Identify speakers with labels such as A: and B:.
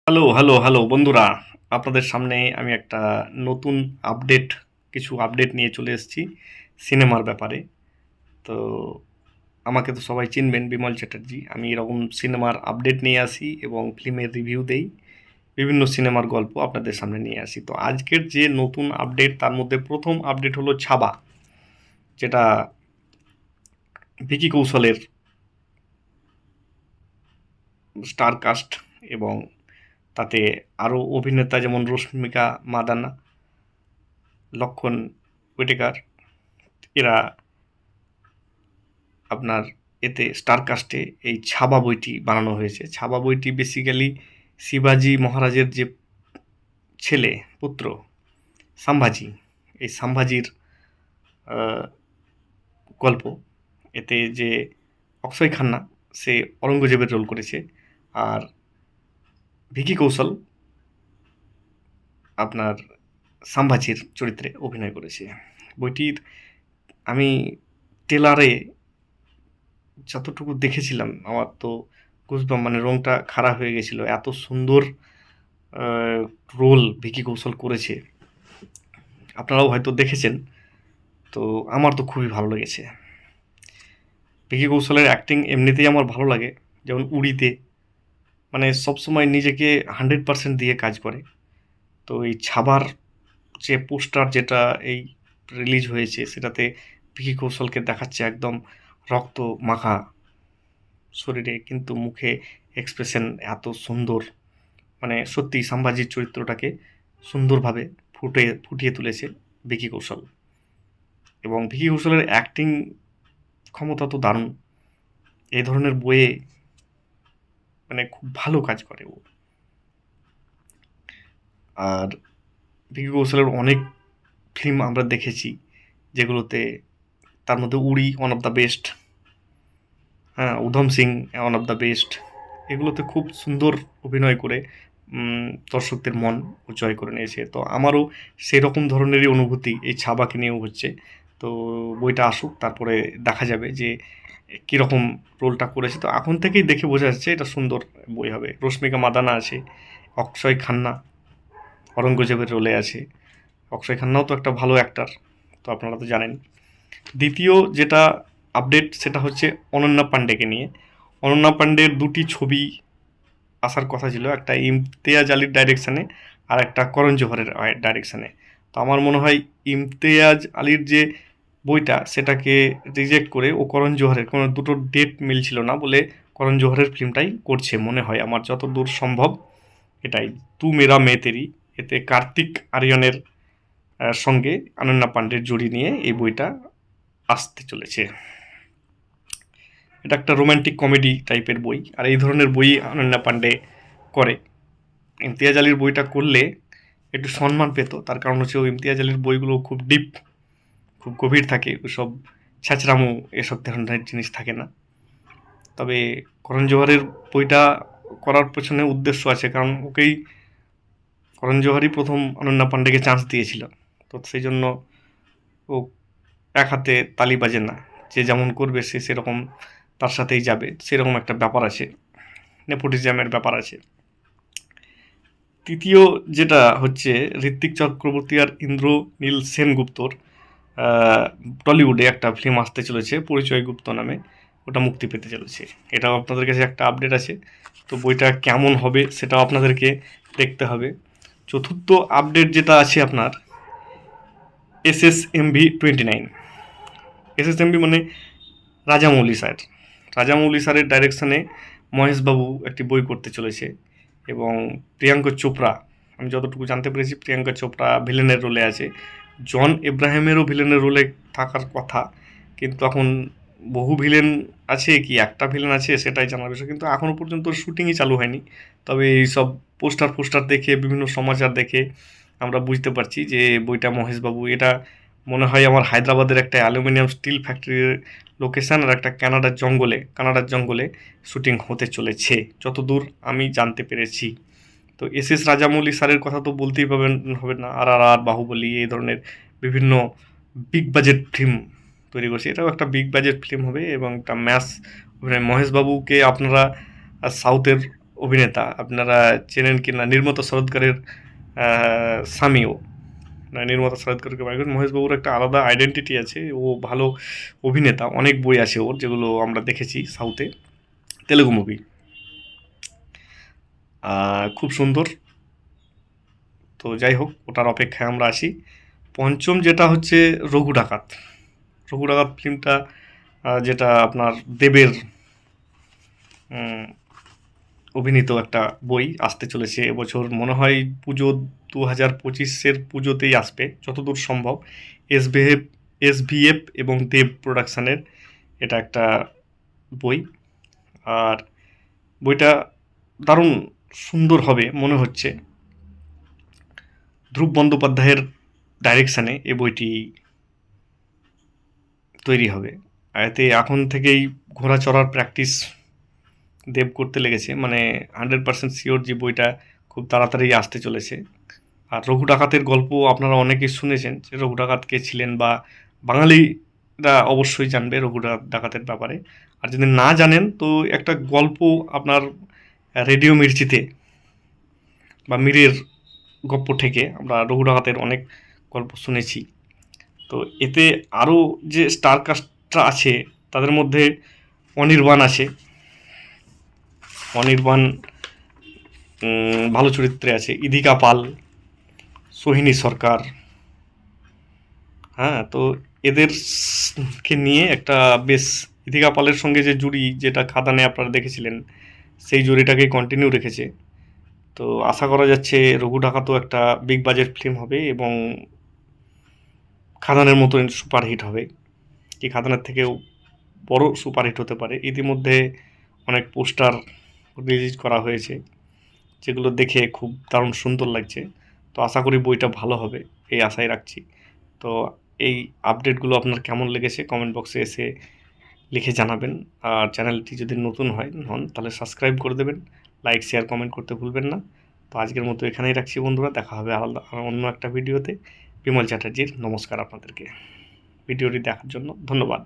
A: Hello, hello, hello বন্ধুরা! আপনাদের সামনে আমি একটা নতুন কিছু আপডেট নিয়ে চলে এসেছি সিনেমার ব্যাপারে। তো আমাকে তো সবাই চিনবেন, বিমল চ্যাটার্জি। আমি এরকম সিনেমার আপডেট নিয়ে আসি এবং ফিল্মের রিভিউ দেই। বিভিন্ন সিনেমার গল্প আপনাদের সামনে নিয়ে আসি। তো আজকের যে নতুন আপডেট তার মধ্যে ১ম আপডেট হলো 'ছাবা', যেটা ভিকি কৌশলের স্টার কাস্ট এবং তাতে আরও অভিনেতা যেমন রশ্মিকা মান্দানা, লক্ষণ ওয়েটেকার, এরা আপনার এতে স্টার কাস্টে এই 'ছাবা' বইটি বানানো হয়েছে। 'ছাবা' বইটি বেসিক্যালি শিবাজী মহারাজের যে ছেলে, পুত্র সাম্ভাজি, এই সাম্ভাজির আহ, গল্প। এতে যে অক্ষয় খান্না, সে অরঙ্গজেবের রোল করেছে। আর ভিকি কৌশল আপনার সাম্ভাজির চরিত্রে অভিনয় করেছে। বইটির আমি ট্রেলারে যতটুকু দেখেছিলাম আমার তো গুজবাম্প, মানে রংটা খাড়া হয়ে গেছিল। এত সুন্দর রোল ভিকি কৌশল করেছে, আপনারাও হয়তো দেখেছেন। তো আমার তো খুবই ভালো লেগেছে। ভিকি কৌশলের অ্যাক্টিং এমনিতেই আমার ভালো লাগে, যেমন উড়িতে মানে সবসময় নিজেকে 100% দিয়ে কাজ করে। তো এই ছাবার যে পোস্টার যেটা এই রিলিজ হয়েছে, সেটাতে ভিকি কৌশলকে দেখাচ্ছে একদম রক্ত মাখা শরীরে, কিন্তু মুখে এক্সপ্রেশন এত সুন্দর। মানে সত্যি সাম্ভাজির চরিত্রটাকে সুন্দরভাবে ফুটিয়ে তুলেছে ভিকি কৌশল। এবং ভিকি কৌশলের অ্যাক্টিং ক্ষমতা তো দারুণ। এই ধরনের বইয়ে মানে খুব ভালো কাজ করে ও। আর ভিকি কৌশলের অনেক ফিল্ম আমরা দেখেছি, যেগুলোতে তার মধ্যে উড়ি ওয়ান অফ দ্য বেস্ট, হ্যাঁ, Udham Singh one of the best. এগুলোতে খুব সুন্দর অভিনয় করে দর্শকদের মন জয় করে নিয়েছে। তো আমারও সেই রকম ধরনেরই অনুভূতি এই ছাবাকে নিয়েও হচ্ছে। তো বইটা আসুক, তারপরে দেখা যাবে যে কীরকম রোলটা করেছে। তো এখন থেকেই দেখে বোঝা যাচ্ছে এটা সুন্দর বই হবে। রশ্মিকা মান্দানা আছে, অক্ষয় খান্না অরঙ্গজেবের রোলে আছে। অক্ষয় খান্নাও তো একটা ভালো অ্যাক্টার, তো আপনারা তো জানেন। দ্বিতীয় যেটা আপডেট সেটা হচ্ছে অনন্যা পাণ্ডেকে নিয়ে। অনন্যা পাণ্ডের দুটি ছবি আসার কথা ছিল, একটা ইমতিয়াজ আলীর ডাইরেকশানে আর একটা করণ জোহরের ডাইরেকশানে। তো আমার মনে হয় ইমতিয়াজ আলীর যে বইটা সেটাকে রিজেক্ট করে ও করণ জোহরের কোনো দুটো ডেট মিলছিল না বলে করণ জোহরের ফিল্মটাই করছে মনে হয়, আমার যত দূর সম্ভব এটাই। তু মেরা মে তেরি, এতে কার্তিক আরিয়ানের সঙ্গে অনন্যা পাণ্ডের জুড়ি নিয়ে এই বইটা আসতে চলেছে। এটা একটা রোম্যান্টিক কমেডি টাইপের বই, আর এই ধরনের বই অনন্যা পাণ্ডে করে। ইমতিয়াজ আলীর বইটা করলে একটু সম্মান পেত, তার কারণ হচ্ছে ও ইমতিয়াজ আলীর বইগুলো খুব ডিপ, খুব গভীর থাকে, ওসব ছ্যাঁচড়ামো এসব ধরনের জিনিস থাকে না। তবে করণ জোহরের বইটা করার পেছনে উদ্দেশ্য আছে, কারণ ওকেই করণ জোহরই প্রথম অনন্যা পাণ্ডেকে চান্স দিয়েছিল। তো সেই জন্য ও এক হাতে তালি বাজে না, যে যেমন করবে সে সেরকম তার সাথেই যাবে, সেরকম একটা ব্যাপার আছে, নেপোটিজমের ব্যাপার আছে। তৃতীয় যেটা হচ্ছে ঋত্বিক চক্রবর্তী আর ইন্দ্রনীল সেনগুপ্তর টলিউডে একটা ফিল্ম আসতে চলেছে পরিচয় গুপ্ত নামে, ওটা মুক্তি পেতে চলেছে। এটাও আপনাদের কাছে একটা আপডেট আছে। তো বইটা কেমন হবে সেটাও আপনাদেরকে দেখতে হবে। চতুর্থ আপডেট যেটা আছে আপনার SSMV 29। SSMV মানে রাজামৌলি স্যার। রাজামৌলি স্যারের ডাইরেকশানে মহেশবাবু একটি বই করতে চলেছে এবং প্রিয়াঙ্কা চোপড়া, আমি যতটুকু জানতে পেরেছি প্রিয়াঙ্কা চোপড়া ভিলেনের রোলে আছে। জন এব্রাহিমেরও ভিলেনের রোলে থাকার কথা, কিন্তু এখন বহু ভিলেন আছে কি একটা ভিলেন আছে সেটাই জানার বিষয়, কিন্তু এখনও পর্যন্ত শুটিংই চালু হয়নি। তবে এই সব পোস্টার দেখে, বিভিন্ন সমাচার দেখে আমরা বুঝতে পারছি যে বইটা মহেশবাবু, এটা মনে হয় আমার হায়দ্রাবাদের একটা অ্যালুমিনিয়াম স্টিল ফ্যাক্টরির লোকেশান আর একটা কানাডার জঙ্গলে শুটিং হতে চলেছে, যতদূর আমি জানতে পেরেছি। তো রাজামৌলি স্যারের কথা তো বলতেই পাবেন হবে না, আর বাহুবলী এই ধরনের বিভিন্ন বিগ বাজেট ফিল্ম তৈরি করছে। এটাও একটা বিগ বাজেট ফিল্ম হবে এবং একটা ম্যাস। মহেশবাবুকে আপনারা সাউথের অভিনেতা, আপনারা চেনেন কি না, নির্মতা সরোদকারের স্বামীও, নির্মতা সরোদকারকে বাই করেন। মহেশবাবুর একটা আলাদা আইডেন্টিটি আছে, ও ভালো অভিনেতা, অনেক বই আছে ওর যেগুলো আমরা দেখেছি সাউথে, তেলেগু মুভি, খুব সুন্দর। তো যাই হোক, ওটার অপেক্ষায় আমরা আছি। পঞ্চম যেটা হচ্ছে রঘু ডাকাত। রঘু ডাকাত ফিল্মটা যেটা আপনার দেবের অভিনীত একটা বই, আসতে চলেছে এবছর, মনে হয় পুজো 2025-এর পুজোতেই আসবে যতদূর সম্ভব। এসভিএফ এবং দেব প্রোডাকশানের এটা একটা বই। আর বইটা দারুণ সুন্দর হবে মনে হচ্ছে। ধ্রুব বন্দ্যোপাধ্যায়ের ডাইরেকশানে এ বইটি তৈরি হবে। এতে এখন থেকেই ঘোড়া চড়ার প্র্যাকটিস দেব করতে লেগেছে, মানে 100% শিওর যে বইটা খুব তাড়াতাড়ি আসতে চলেছে। আর রঘু ডাকাতের গল্প আপনারা অনেকেই শুনেছেন, যে রঘু ডাকাত কে ছিলেন, বা বাঙালিরা অবশ্যই জানবে রঘু ডাকাতের ব্যাপারে। আর যদি না জানেন তো একটা গল্প আপনার রেডিও মির্চিতে বা মীরের গপ্প থেকে আমরা রঘু ডাকাতের অনেক গল্প শুনেছি। তো এতে আরও যে স্টার কাস্টরা আছে তাদের মধ্যে অনির্বাণ আছে। অনির্বাণ ভালো চরিত্রে আছে। ইদিকা পাল, সোহিনী সরকার, হ্যাঁ, তো এদেরকে নিয়ে একটা বেশ, ইদিকা পালের সঙ্গে যে জুড়ি, যেটা খাদানে আপনারা দেখেছিলেন, সেই জুড়িটাকেই কন্টিনিউ রেখেছে। তো আশা করা যাচ্ছে রঘু ডাকাতও একটা বিগ বাজেট ফিল্ম হবে এবং খাদানের মতো সুপারহিট হবে, কি খাদানের থেকেও বড় সুপারহিট হতে পারে। ইতিমধ্যে অনেক পোস্টার রিলিজ করা হয়েছে, যেগুলো দেখে খুব দারুণ সুন্দর লাগছে। তো আশা করি বইটা ভালো হবে, এই আশাই রাখছি। তো এই আপডেটগুলো আপনার কেমন লেগেছে কমেন্ট বক্সে এসে লিখে জানাবেন। আর চ্যানেলটি যদি নতুন হন তাহলে সাবস্ক্রাইব করে দেবেন, লাইক শেয়ার কমেন্ট করতে ভুলবেন না। তো আজকের মতো এখানেই রাখছি বন্ধুরা, দেখা হবে আলাদা অন্য একটা ভিডিওতে। বিমল চ্যাটার্জির নমস্কার আপনাদেরকে। ভিডিওটি দেখার জন্য ধন্যবাদ।